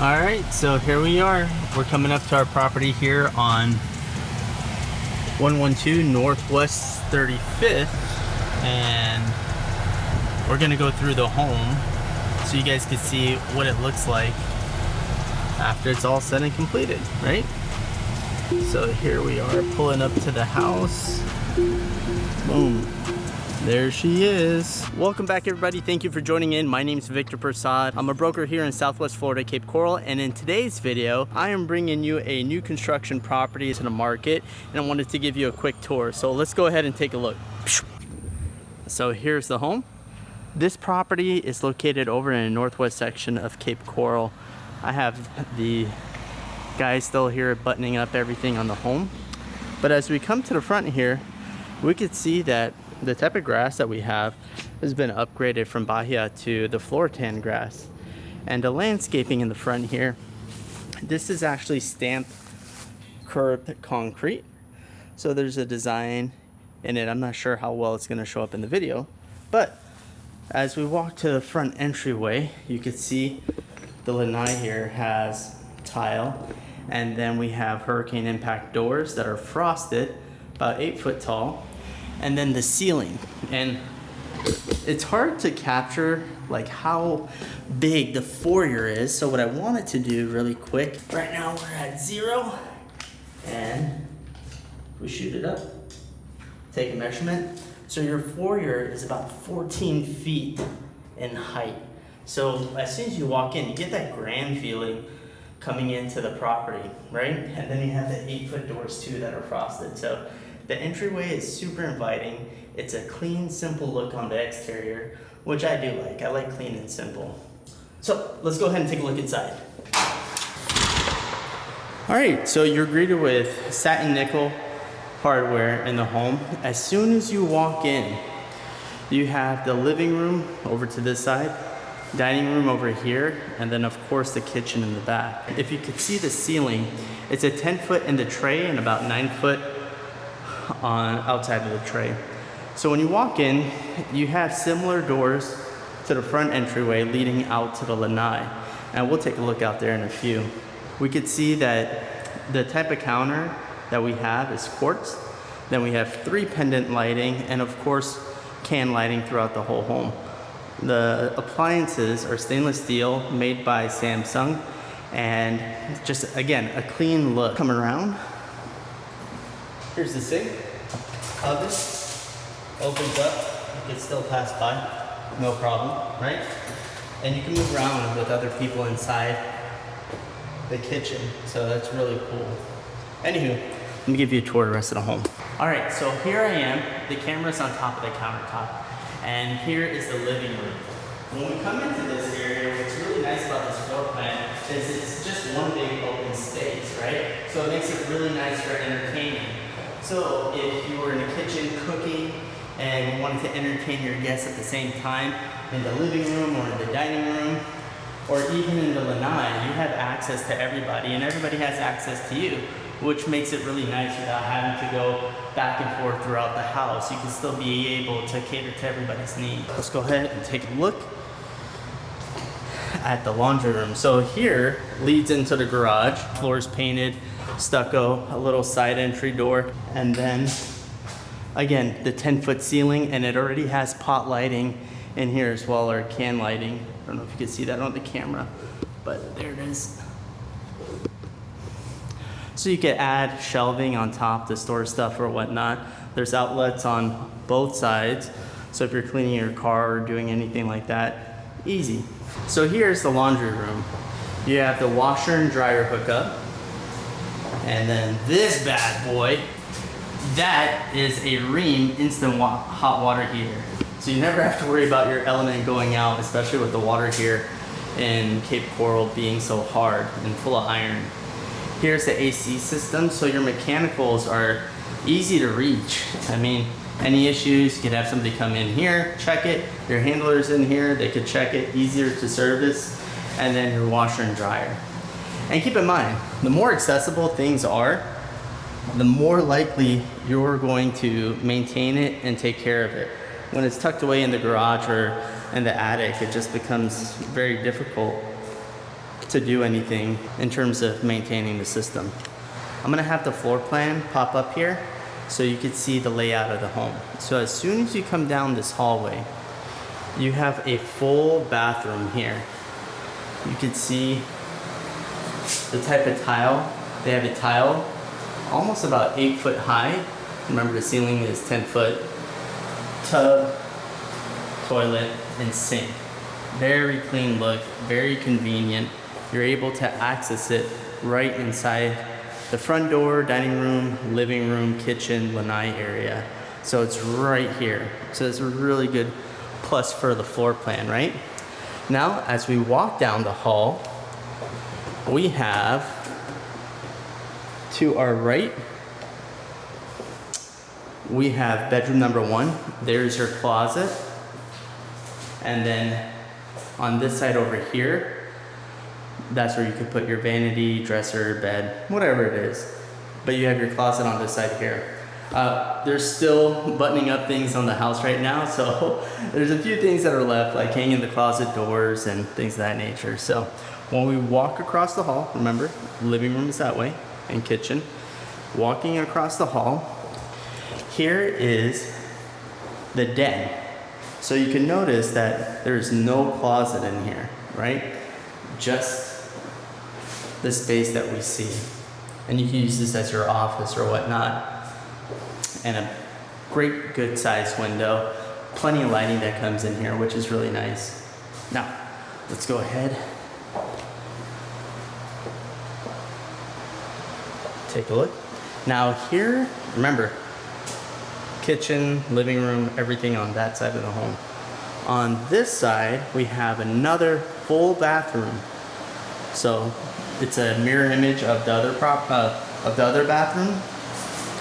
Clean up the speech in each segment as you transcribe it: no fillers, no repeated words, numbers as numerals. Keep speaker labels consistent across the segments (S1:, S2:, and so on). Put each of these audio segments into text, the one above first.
S1: All right, so here we are. We're coming up to our property here on 112 Northwest 35th, and we're gonna go through the home so you guys can see what it looks like after it's all said and completed, right? So here we are pulling up to the house. Boom. There she is. Welcome back, everybody. Thank you for joining in. My name is Victor Prasad. I'm a broker here in Southwest Florida, Cape Coral, and in today's video, I am bringing you a new construction property to the market, and I wanted to give you a quick tour. So let's go ahead and take a look. So here's the home. This property is located over in the northwest section of Cape Coral. I have the guys still here buttoning up everything on the home. But as we come to the front here, we could see that the type of grass that we have has been upgraded from Bahia to the floor tan grass. And the landscaping in the front here, this is actually stamped curbed concrete. So there's a design in it. I'm not sure how well it's going to show up in the video, but as we walk to the front entryway, you can see the lanai here has tile, and then we have hurricane impact doors that are frosted, about 8 foot tall. And then the ceiling, and it's hard to capture like how big the foyer is. So what I wanted to do really quick, right now we're at 0, and we shoot it up, take a measurement. So your foyer is about 14 feet in height. So as soon as you walk in, you get that grand feeling coming into the property, right? And then you have the 8 foot doors too that are frosted. So the entryway is super inviting. It's a clean, simple look on the exterior, which I do like. I like clean and simple. So let's go ahead and take a look inside. All right, so you're greeted with satin nickel hardware in the home. As soon as you walk in, you have the living room over to this side, dining room over here, and then of course the kitchen in the back. If you could see the ceiling, it's a 10 foot in the tray and about 9 foot on outside of the tray. So when you walk in, you have similar doors to the front entryway leading out to the lanai, and we'll take a look out there in a few. We could see that the type of counter that we have is quartz. Then we have 3 pendant lighting, and of course can lighting throughout the whole home. The appliances are stainless steel made by Samsung, and just again a clean look. Come around. Here's the sink, oven, opens up, you can still pass by, no problem, right? And you can move around with other people inside the kitchen, so that's really cool. Anywho, let me give you a tour of the rest of the home. All right, so here I am, the camera's on top of the countertop, and here is the living room. When we come into this area, what's really nice about this floor plan is it's just one big open space, right? So it makes it really nice for entertaining. So if you were in the kitchen cooking and wanted to entertain your guests at the same time in the living room or in the dining room, or even in the lanai, you have access to everybody and everybody has access to you, which makes it really nice without having to go back and forth throughout the house. You can still be able to cater to everybody's needs. Let's go ahead and take a look at the laundry room. So here leads into the garage. Floor is painted, stucco, a little side entry door, and then again the 10 foot ceiling, and it already has pot lighting in here as well, or can lighting. I don't know if you can see that on the camera, but there it is. So you could add shelving on top to store stuff or whatnot. There's outlets on both sides, so if you're cleaning your car or doing anything like that, easy. So here's the laundry room. You have the washer and dryer hookup. And then this bad boy, that is a Ream instant hot water heater. So you never have to worry about your element going out, especially with the water here in Cape Coral being so hard and full of iron. Here's the AC system, so your mechanicals are easy to reach. I mean, any issues, you could have somebody come in here, check it. Your handler's in here, they could check it, easier to service. And then your washer and dryer. And keep in mind, the more accessible things are, the more likely you're going to maintain it and take care of it. When it's tucked away in the garage or in the attic, it just becomes very difficult to do anything in terms of maintaining the system. I'm gonna have the floor plan pop up here so you can see the layout of the home. So as soon as you come down this hallway, you have a full bathroom here. You can see the type of tile. They have a tile almost about 8 foot high. Remember, the ceiling is 10 foot. Tub, toilet, and sink. Very clean look, very convenient. You're able to access it right inside the front door, dining room, living room, kitchen, lanai area. So it's right here. So it's a really good plus for the floor plan, right? Now, as we walk down the hall, we have to our right, we have bedroom number 1. There's your closet. And then on this side over here, that's where you can put your vanity, dresser, bed, whatever it is. But you have your closet on this side here. There's still buttoning up things on the house right now, so there's a few things that are left, like hanging the closet doors and things of that nature. So when we walk across the hall, remember, living room is that way, and kitchen. Walking across the hall, here is the den. So you can notice that there's no closet in here, right? Just the space that we see. And you can use this as your office or whatnot. And a great good sized window. Plenty of lighting that comes in here, which is really nice. Now, let's go ahead. Take a look. Now here, remember, kitchen, living room, everything on that side of the home. On this side, we have another full bathroom. So it's a mirror image of the other bathroom.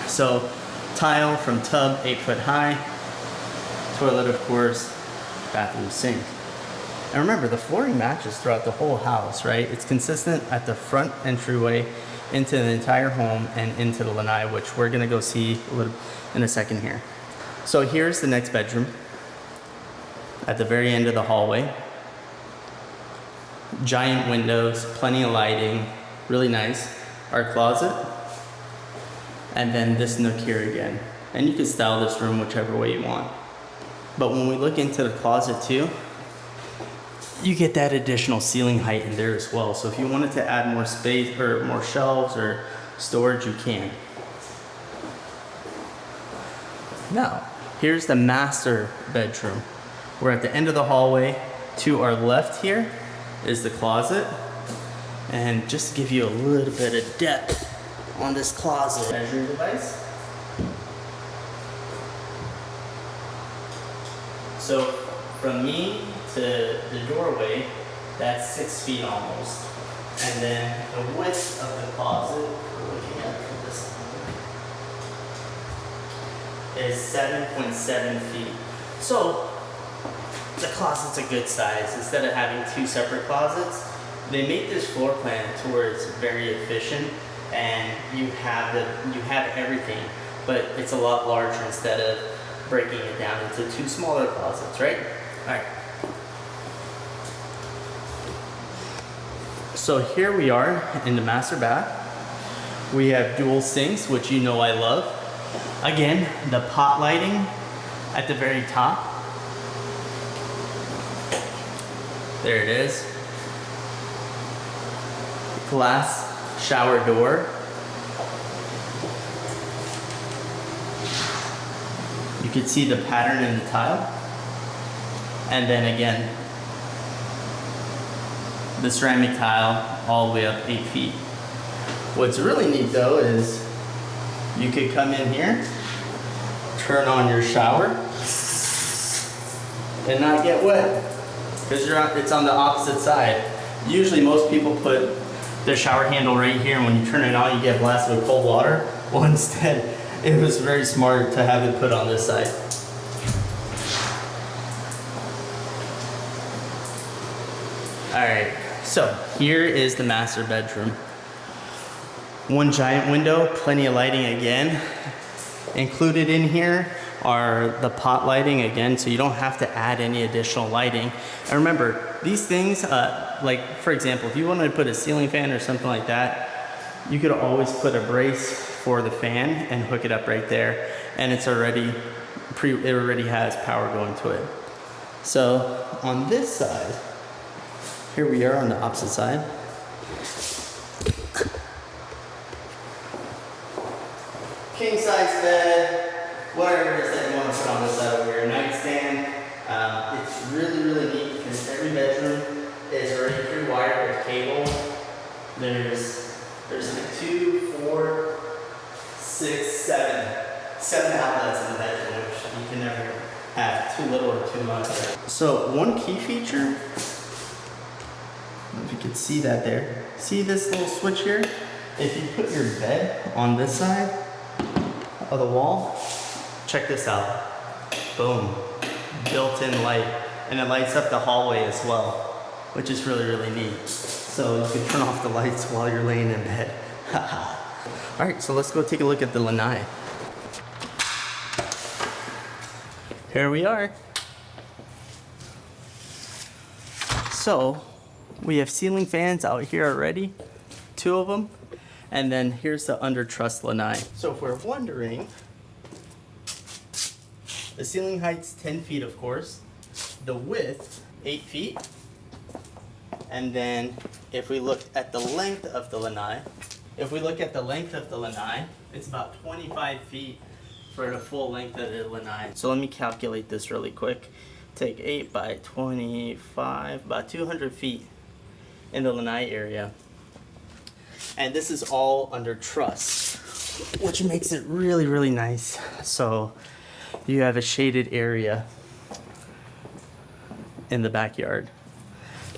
S1: So tile from tub, 8 foot high, toilet of course, bathroom sink. And remember, the flooring matches throughout the whole house, right? It's consistent at the front entryway into the entire home and into the lanai, which we're gonna go see in a second here. So here's the next bedroom at the very end of the hallway. Giant windows, plenty of lighting, really nice. Our closet, and then this nook here again. And you can style this room whichever way you want. But when we look into the closet too, you get that additional ceiling height in there as well. So if you wanted to add more space or more shelves or storage, you can. Now, here's the master bedroom. We're at the end of the hallway. To our left here is the closet. And just to give you a little bit of depth on this closet, measuring device. So from me to the doorway, that's 6 feet almost. And then the width of the closet, we're looking at from this is 7.7 feet. So the closet's a good size. Instead of having 2 separate closets, they make this floor plan to where it's very efficient and you have everything, but it's a lot larger instead of breaking it down into 2 smaller closets, right? All right. So here we are in the master bath. We have dual sinks, which you know I love. Again, the pot lighting at the very top. There it is. Glass shower door. You can see the pattern in the tile. And then again, the ceramic tile all the way up 8 feet. What's really neat though is you could come in here, turn on your shower, and not get wet because it's on the opposite side. Usually most people put the shower handle right here, and when you turn it on, you get blasted with cold water. Well, instead, it was very smart to have it put on this side. All right, so here is the master bedroom. One giant window, plenty of lighting again. Included in here are the pot lighting again, so you don't have to add any additional lighting. And remember, these things, like for example, if you wanted to put a ceiling fan or something like that, you could always put a brace for the fan and hook it up right there, and it's already it already has power going to it. So on this side, here we are on the opposite side. King size bed, whatever it is that you want to put on this side over here, nightstand. It's really, really neat because every bedroom is already pre-wired with cable. There's like 2, 4, 6, 7 outlets in the bedroom, which you can never have too little or too much. So one key feature, I don't know if you can see that there. See this little switch here? If you put your bed on this side of the wall, check this out. Boom, built-in light, and it lights up the hallway as well, which is really, really neat. So you can turn off the lights while you're laying in bed. All right, so let's go take a look at the lanai. Here we are. So we have ceiling fans out here already, 2 of them. And then here's the under truss lanai. So if we're wondering, the ceiling height's 10 feet, of course. The width, 8 feet. And then if we look at the length of the lanai, it's about 25 feet for the full length of the lanai. So let me calculate this really quick. Take 8 by 25, about 200 feet in the lanai area. And this is all under truss, which makes it really, really nice. So you have a shaded area in the backyard.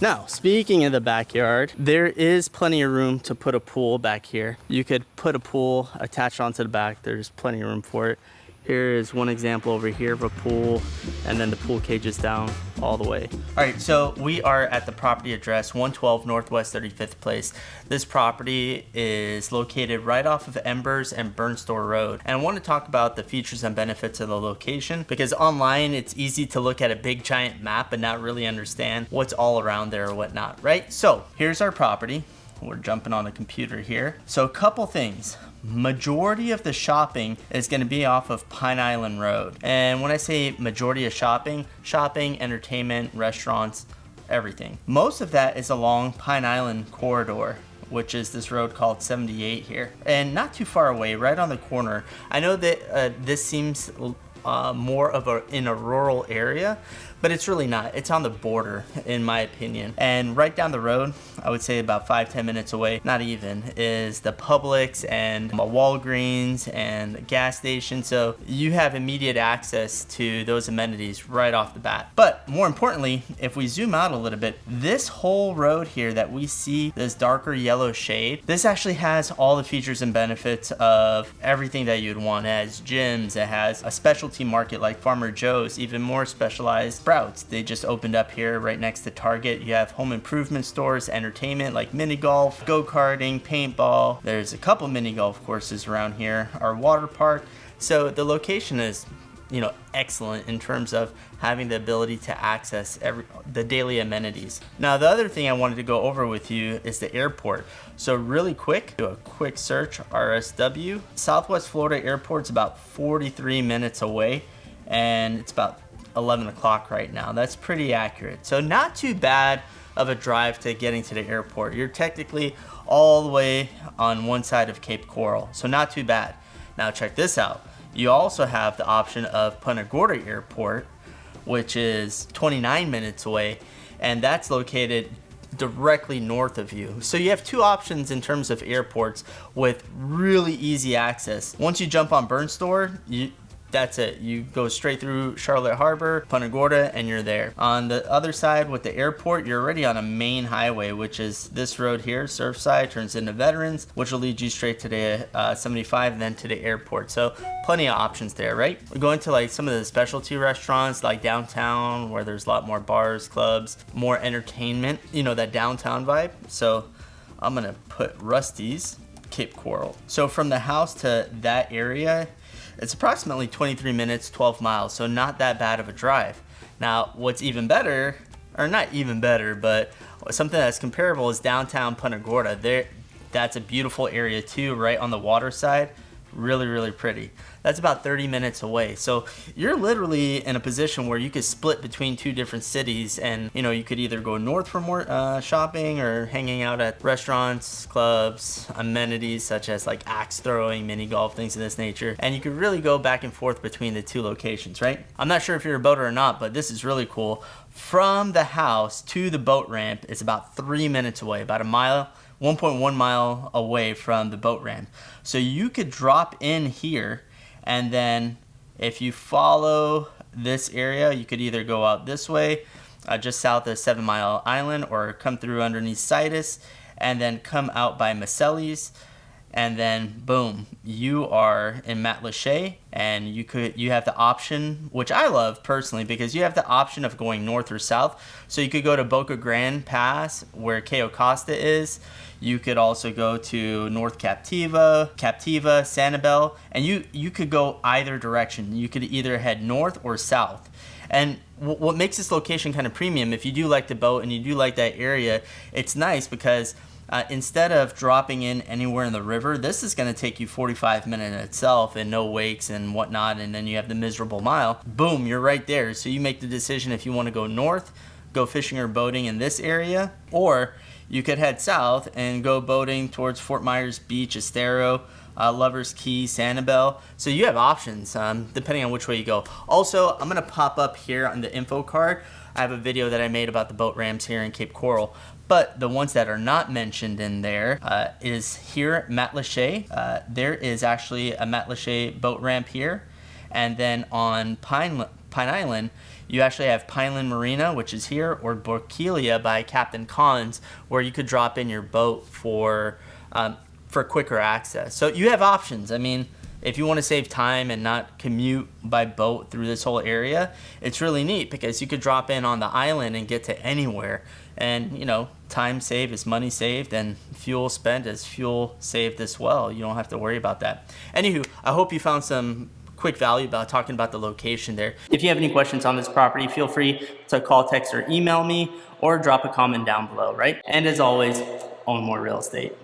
S1: Now, speaking of the backyard, there is plenty of room to put a pool back here. You could put a pool attached onto the back. There's plenty of room for it. Here is one example over here of a pool, and then the pool cage is down all the way. All right, so we are at the property address 112 Northwest 35th Place. This property is located right off of Embers and Burnstore Road. And I want to talk about the features and benefits of the location, because online it's easy to look at a big giant map and not really understand what's all around there or whatnot, right? So here's our property. We're jumping on the computer here. So a couple things. Majority of the shopping is going to be off of Pine Island Road. And when I say majority of shopping, entertainment, restaurants, everything. Most of that is along Pine Island corridor, which is this road called 78 here. And not too far away, right on the corner. I know that this seems more of in a rural area, but it's really not. It's on the border, in my opinion. And right down the road, I would say about 5-10 minutes away, not even, is the Publix and a Walgreens and a gas station. So you have immediate access to those amenities right off the bat. But more importantly, if we zoom out a little bit, this whole road here that we see, this darker yellow shade, this actually has all the features and benefits of everything that you'd want. It has gyms, it has a specialty market like Farmer Joe's, even more specialized Sprouts. They just opened up here right next to Target. You have home improvement stores, entertainment like mini golf, go-karting, paintball. There's a couple mini golf courses around here, our water park. So the location is, excellent in terms of having the ability to access the daily amenities. Now, the other thing I wanted to go over with you is the airport. So really quick, do a quick search, RSW. Southwest Florida Airport's about 43 minutes away, and it's about 11 o'clock right now. That's pretty accurate. So not too bad of a drive to getting to the airport. You're technically all the way on one side of Cape Coral, so not too bad. Now check this out. You also have the option of Punta Gorda Airport, which is 29 minutes away, and that's located directly north of you. So you have 2 options in terms of airports with really easy access. Once you jump on Burnstore, that's it. You go straight through Charlotte Harbor, Punta Gorda, and you're there. On the other side with the airport, you're already on a main highway, which is this road here, Surfside, turns into Veterans, which will lead you straight to the 75 and then to the airport. So plenty of options there, right? We're going to like some of the specialty restaurants like downtown, where there's a lot more bars, clubs, more entertainment, that downtown vibe. So I'm gonna put Rusty's Cape Coral. So from the house to that area, It's approximately 23 minutes, 12 miles, so not that bad of a drive. Now, what's even better, or not even better, but something that's comparable is downtown Punta Gorda. That's a beautiful area too, right on the water side. Really, really pretty. That's about 30 minutes away. So you're literally in a position where you could split between two different cities, and you know, you could either go north for more shopping or hanging out at restaurants, clubs, amenities such as like axe throwing, mini golf, things of this nature. And you could really go back and forth between the two locations, right? I'm not sure if you're a boater or not, but this is really cool. From the house to the boat ramp is about 3 minutes away, about a mile, 1.1 mile away from the boat ramp. So you could drop in here, and then if you follow this area, you could either go out this way, just south of 7 Mile Island, or come through underneath Citus, and then come out by Maselli's, and then boom, you are in Matlacha. And you have the option, which I love personally, because you have the option of going north or south. So you could go to Boca Grande Pass where Cayo Costa is. You could also go to North Captiva, Sanibel, and you could go either direction. You could either head north or south. And what makes this location kind of premium, if you do like to boat and you do like that area, it's nice because instead of dropping in anywhere in the river, this is going to take you 45 minutes in itself, and no wakes and whatnot, and then you have the miserable mile. Boom, you're right there. So you make the decision if you want to go north, go fishing or boating in this area, or you could head south and go boating towards Fort Myers Beach, Estero, Lover's Key, Sanibel. So you have options depending on which way you go. Also, I'm going to pop up here on the info card. I have a video that I made about the boat ramps here in Cape Coral. But the ones that are not mentioned in there is here at Matlacha. There is actually a Matlacha boat ramp here. And then on Pine Island, you actually have Pineland Marina, which is here, or Borkelia by Captain Cons, where you could drop in your boat for quicker access. So you have options. I mean, if you want to save time and not commute by boat through this whole area, it's really neat because you could drop in on the island and get to anywhere. And, you know, time saved is money saved, and fuel spent is fuel saved as well. You don't have to worry about that. Anywho, I hope you found some quick value about talking about the location there. If you have any questions on this property, feel free to call, text, or email me, or drop a comment down below, right? And as always, own more real estate.